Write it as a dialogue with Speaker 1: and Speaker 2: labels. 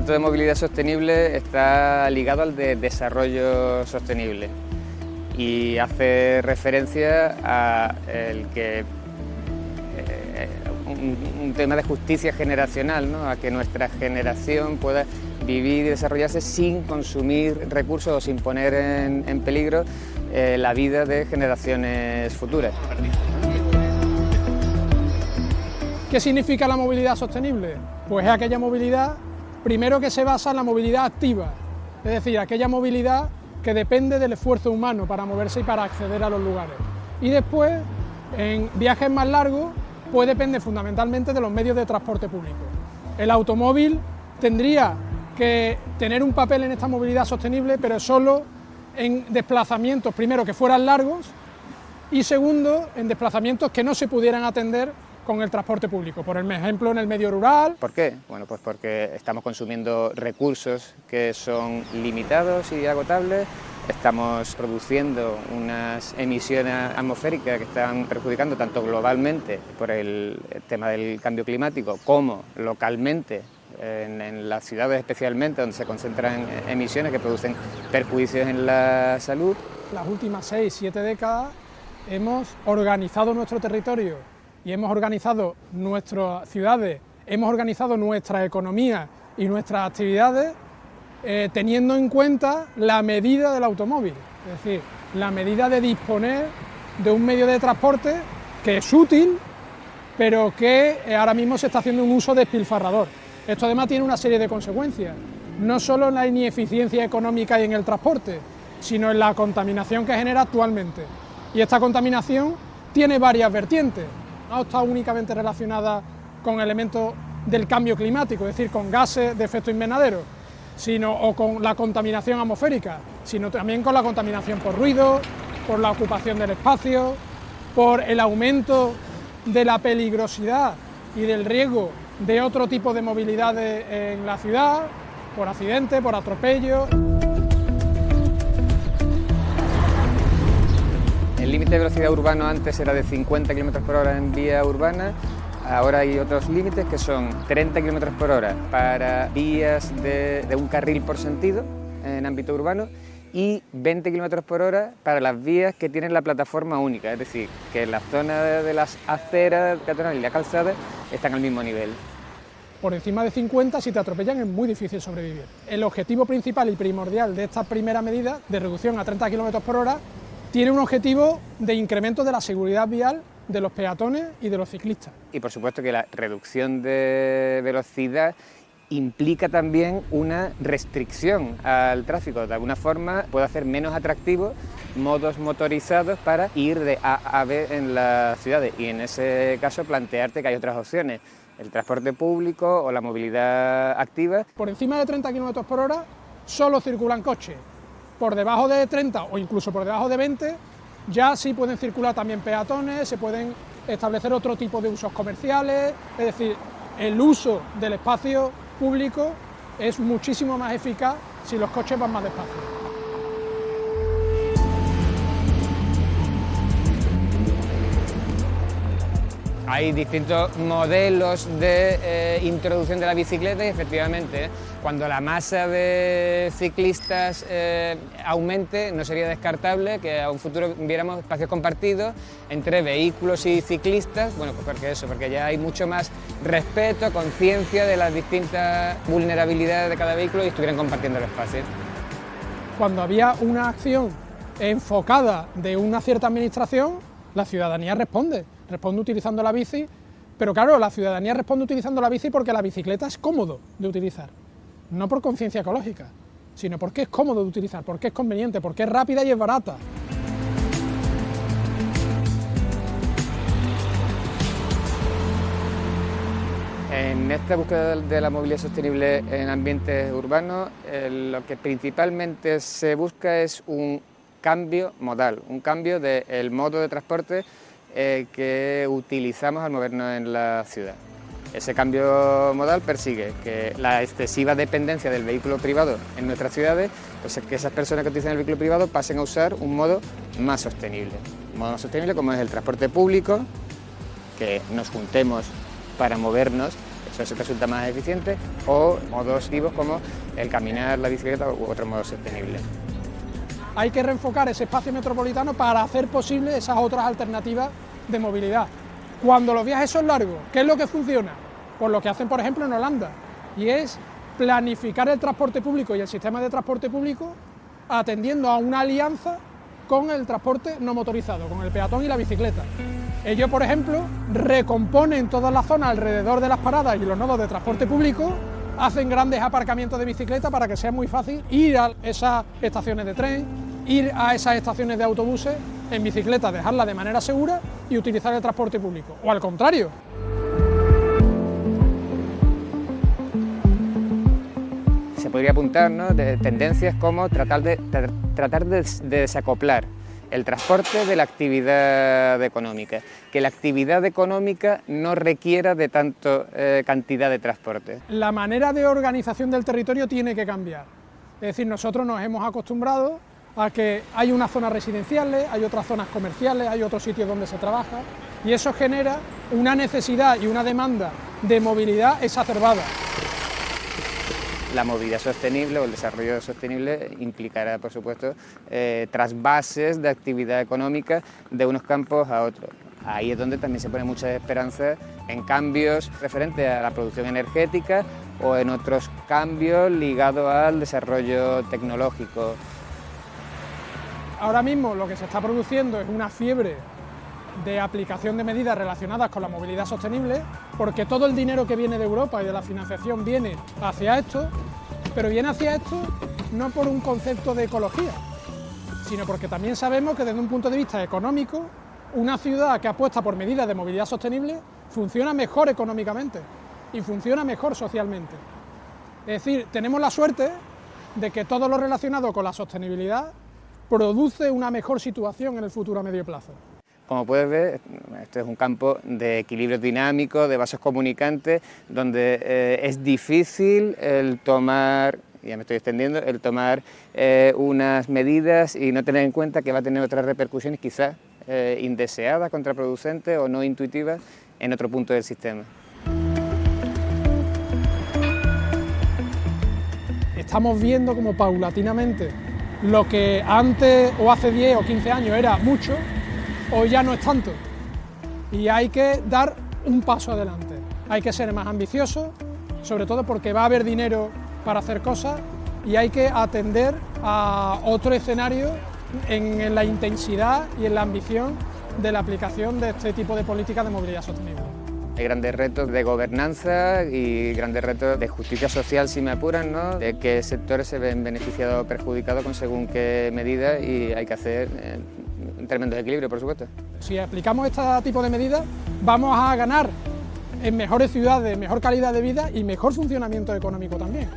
Speaker 1: concepto de movilidad sostenible está ligado al de desarrollo sostenible y hace referencia a un tema de justicia generacional, ¿no? A que nuestra generación pueda vivir y desarrollarse sin consumir recursos o sin poner en peligro la vida de generaciones futuras.
Speaker 2: ¿Qué significa la movilidad sostenible? Pues es aquella movilidad, primero, que se basa en la movilidad activa, es decir, aquella movilidad que depende del esfuerzo humano para moverse y para acceder a los lugares. Y después, en viajes más largos, pues depende fundamentalmente de los medios de transporte público. El automóvil tendría que tener un papel en esta movilidad sostenible, pero solo en desplazamientos, primero, que fueran largos, y segundo, en desplazamientos que no se pudieran atender con el transporte público, por ejemplo en el medio rural.
Speaker 1: ¿Por qué? Bueno, pues porque estamos consumiendo recursos que son limitados y agotables, estamos produciendo unas emisiones atmosféricas que están perjudicando tanto globalmente por el tema del cambio climático como localmente en las ciudades especialmente, donde se concentran emisiones que producen perjuicios en la salud.
Speaker 2: Las últimas 6-7 décadas hemos organizado nuestro territorio y hemos organizado nuestras ciudades, hemos organizado nuestra economía y nuestras actividades teniendo en cuenta la medida del automóvil, es decir, la medida de disponer de un medio de transporte que es útil, pero que ahora mismo se está haciendo un uso despilfarrador. Esto además tiene una serie de consecuencias, no solo en la ineficiencia económica y en el transporte, sino en la contaminación que genera actualmente. Y esta contaminación tiene varias vertientes. No está únicamente relacionada con elementos del cambio climático, es decir, con gases de efecto invernadero, o con la contaminación atmosférica, sino también con la contaminación por ruido, por la ocupación del espacio, por el aumento de la peligrosidad y del riesgo de otro tipo de movilidad en la ciudad, por accidentes, por atropellos.
Speaker 1: El límite de velocidad urbano antes era de 50 km por hora en vía urbana, ahora hay otros límites que son 30 km por hora para vías de un carril por sentido en ámbito urbano y 20 km por hora para las vías que tienen la plataforma única, es decir, que en la zona de las aceras peatonales y la calzada están al mismo nivel.
Speaker 2: Por encima de 50, si te atropellan, es muy difícil sobrevivir. El objetivo principal y primordial de esta primera medida, de reducción a 30 km por hora, tiene un objetivo de incremento de la seguridad vial de los peatones y de los ciclistas.
Speaker 1: Y por supuesto que la reducción de velocidad implica también una restricción al tráfico. De alguna forma puede hacer menos atractivos modos motorizados para ir de A a B en las ciudades y en ese caso plantearte que hay otras opciones, el transporte público o la movilidad activa.
Speaker 2: Por encima de 30 km por hora solo circulan coches. Por debajo de 30 o incluso por debajo de 20 ya sí pueden circular también peatones, se pueden establecer otro tipo de usos comerciales, es decir, el uso del espacio público es muchísimo más eficaz si los coches van más despacio.
Speaker 1: Hay distintos modelos de introducción de la bicicleta y efectivamente cuando la masa de ciclistas aumente no sería descartable que a un futuro viéramos espacios compartidos entre vehículos y ciclistas, bueno, pues porque ya hay mucho más respeto, conciencia de las distintas vulnerabilidades de cada vehículo y estuvieran compartiendo el espacio.
Speaker 2: Cuando había una acción enfocada de una cierta administración, la ciudadanía responde utilizando la bici, pero claro, la ciudadanía responde utilizando la bici porque la bicicleta es cómodo de utilizar, no por conciencia ecológica, sino porque es cómodo de utilizar, porque es conveniente, porque es rápida y es barata.
Speaker 1: En esta búsqueda de la movilidad sostenible en ambientes urbanos, lo que principalmente se busca es un cambio modal, un cambio del modo de transporte que utilizamos al movernos en la ciudad. Ese cambio modal persigue que la excesiva dependencia del vehículo privado en nuestras ciudades, pues que esas personas que utilizan el vehículo privado pasen a usar un modo más sostenible. Un modo más sostenible como es el transporte público, que nos juntemos para movernos, eso resulta más eficiente, o modos activos como el caminar, la bicicleta u otro modo sostenible.
Speaker 2: Hay que reenfocar ese espacio metropolitano para hacer posible esas otras alternativas de movilidad. Cuando los viajes son largos, ¿qué es lo que funciona? Pues lo que hacen, por ejemplo, en Holanda, y es planificar el transporte público y el sistema de transporte público atendiendo a una alianza con el transporte no motorizado, con el peatón y la bicicleta. Ellos, por ejemplo, recomponen toda la zona alrededor de las paradas y los nodos de transporte público, hacen grandes aparcamientos de bicicleta para que sea muy fácil ir a esas estaciones de tren, ir a esas estaciones de autobuses en bicicleta, dejarla de manera segura y utilizar el transporte público. O al contrario.
Speaker 1: Se podría apuntar, ¿no?, de tendencias como tratar de desacoplar el transporte de la actividad económica, que la actividad económica no requiera de tanta cantidad de transporte.
Speaker 2: La manera de organización del territorio tiene que cambiar. Es decir, nosotros nos hemos acostumbrado a que hay unas zonas residenciales, hay otras zonas comerciales, hay otros sitios donde se trabaja, y eso genera una necesidad y una demanda de movilidad exacerbada.
Speaker 1: La movilidad sostenible o el desarrollo sostenible implicará, por supuesto, trasvases de actividad económica de unos campos a otros. Ahí es donde también se pone muchas esperanzas en cambios referentes a la producción energética o en otros cambios ligados al desarrollo tecnológico.
Speaker 2: Ahora mismo lo que se está produciendo es una fiebre de aplicación de medidas relacionadas con la movilidad sostenible, porque todo el dinero que viene de Europa y de la financiación viene hacia esto, pero viene hacia esto no por un concepto de ecología, sino porque también sabemos que desde un punto de vista económico, una ciudad que apuesta por medidas de movilidad sostenible funciona mejor económicamente y funciona mejor socialmente. Es decir, tenemos la suerte de que todo lo relacionado con la sostenibilidad produce una mejor situación en el futuro a medio plazo.
Speaker 1: Como puedes ver, este es un campo de equilibrio dinámico, de vasos comunicantes, donde es difícil el tomar, ya me estoy extendiendo, el tomar unas medidas y no tener en cuenta que va a tener otras repercusiones quizás indeseadas, contraproducentes o no intuitivas en otro punto del sistema.
Speaker 2: Estamos viendo como paulatinamente lo que antes o hace 10 o 15 años era mucho, hoy ya no es tanto, y hay que dar un paso adelante, hay que ser más ambiciosos, sobre todo porque va a haber dinero para hacer cosas y hay que atender a otro escenario en la intensidad y en la ambición de la aplicación de este tipo de políticas de movilidad sostenible.
Speaker 1: Hay grandes retos de gobernanza y grandes retos de justicia social, si me apuran, ¿no?, de qué sectores se ven beneficiados o perjudicados con según qué medidas, y hay que hacer un tremendo equilibrio, por supuesto.
Speaker 2: Si aplicamos este tipo de medidas, vamos a ganar en mejores ciudades, mejor calidad de vida y mejor funcionamiento económico también.